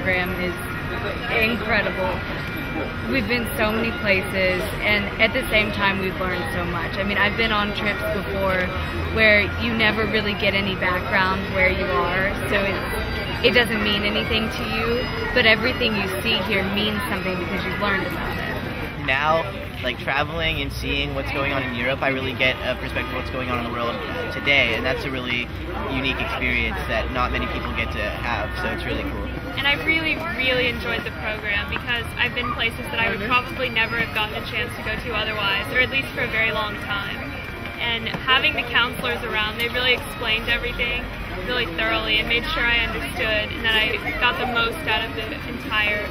program is incredible. We've been so many places, and at the same time we've learned so much. I mean, I've been on trips before where you never really get any background where you are, so it doesn't mean anything to you, but everything you see here means something because you've learned about it. Now, like traveling and seeing what's going on in Europe, I really get a perspective of what's going on in the world today, and that's a really unique experience that not many people get to have, so it's really cool. And I've really, really enjoyed the program because I've been places that I would probably never have gotten a chance to go to otherwise, or at least for a very long time. And having the counselors around, they really explained everything really thoroughly and made sure I understood and that I got the most out of the entire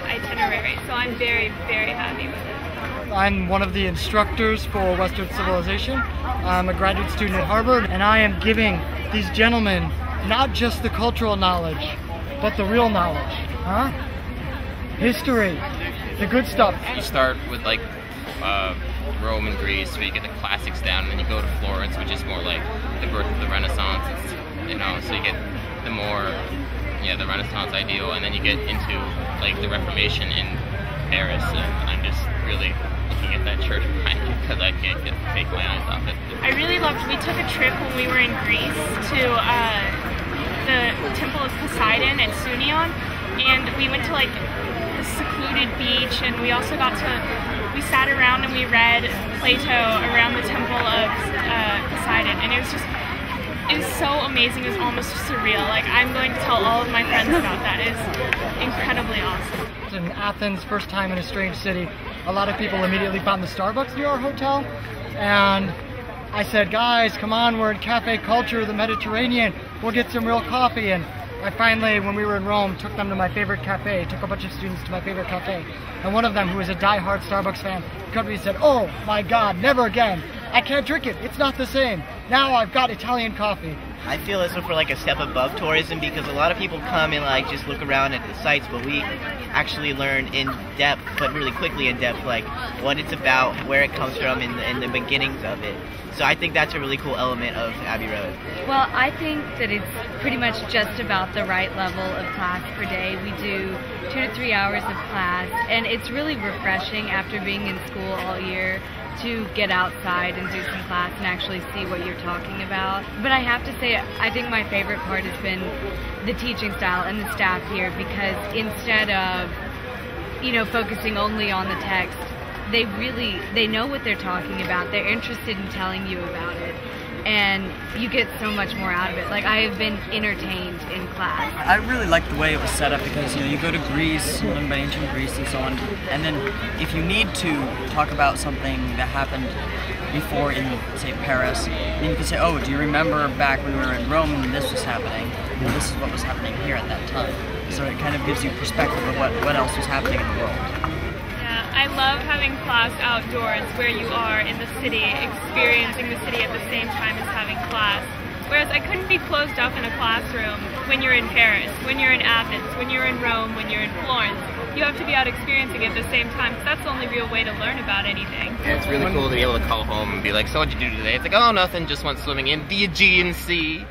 itinerary. So I'm very, very happy with it. I'm one of the instructors for Western Civilization. I'm a graduate student at Harvard, and I am giving these gentlemen not just the cultural knowledge, but the real knowledge. History, the good stuff. You start with like Rome and Greece, so you get the classics down, and then you go to Florence, which is more like the birth of the Renaissance. You know, so you get the more, the Renaissance ideal, and then you get into like the Reformation in Paris, and I'm just really looking at that church behind me because I can't take my eyes off it. I really loved, we took a trip when we were in Greece to the Temple of Poseidon at Sunion, and we went to like the secluded beach, and we also we sat around and we read Plato around the Temple of Poseidon, and it was so amazing. It was almost surreal. Like, I'm going to tell all of my friends about that. It's incredibly awesome. In Athens, first time in a strange city, a lot of people immediately found the Starbucks near our hotel, and I said, guys, come on, we're in cafe culture, the Mediterranean, we'll get some real coffee. And I finally, when we were in Rome, took them to my favorite cafe, took a bunch of students to my favorite cafe, and one of them, who was a die-hard Starbucks fan, came to me and said, oh my God, never again. I can't drink it, it's not the same. Now I've got Italian coffee. I feel this one for like a step above tourism because a lot of people come and like just look around at the sites, but we actually learn in depth, but really quickly in depth, like what it's about, where it comes from, and the beginnings of it. So I think that's a really cool element of Abbey Road. Well, I think that it's pretty much just about the right level of class per day. We do 2 to 3 hours of class, and it's really refreshing after being in school all year to get outside and do some class and actually see what you're talking about. But I have to say, I think my favorite part has been the teaching style and the staff here, because instead of, focusing only on the text, they know what they're talking about. They're interested in telling you about it, and you get so much more out of it. Like, I have been entertained in class. I really like the way it was set up because, you go to Greece, you learn about ancient Greece and so on, and then if you need to talk about something that happened before in, say, Paris, then you can say, oh, do you remember back when we were in Rome when this was happening? Well, this is what was happening here at that time. So it kind of gives you perspective of what else was happening in the world. I love having class outdoors where you are in the city, experiencing the city at the same time as having class. Whereas I couldn't be closed up in a classroom when you're in Paris, when you're in Athens, when you're in Rome, when you're in Florence. You have to be out experiencing it at the same time, because that's the only real way to learn about anything. And it's really cool to be able to call home and be like, so what'd you do today? It's like, oh, nothing, just went swimming in the Aegean Sea.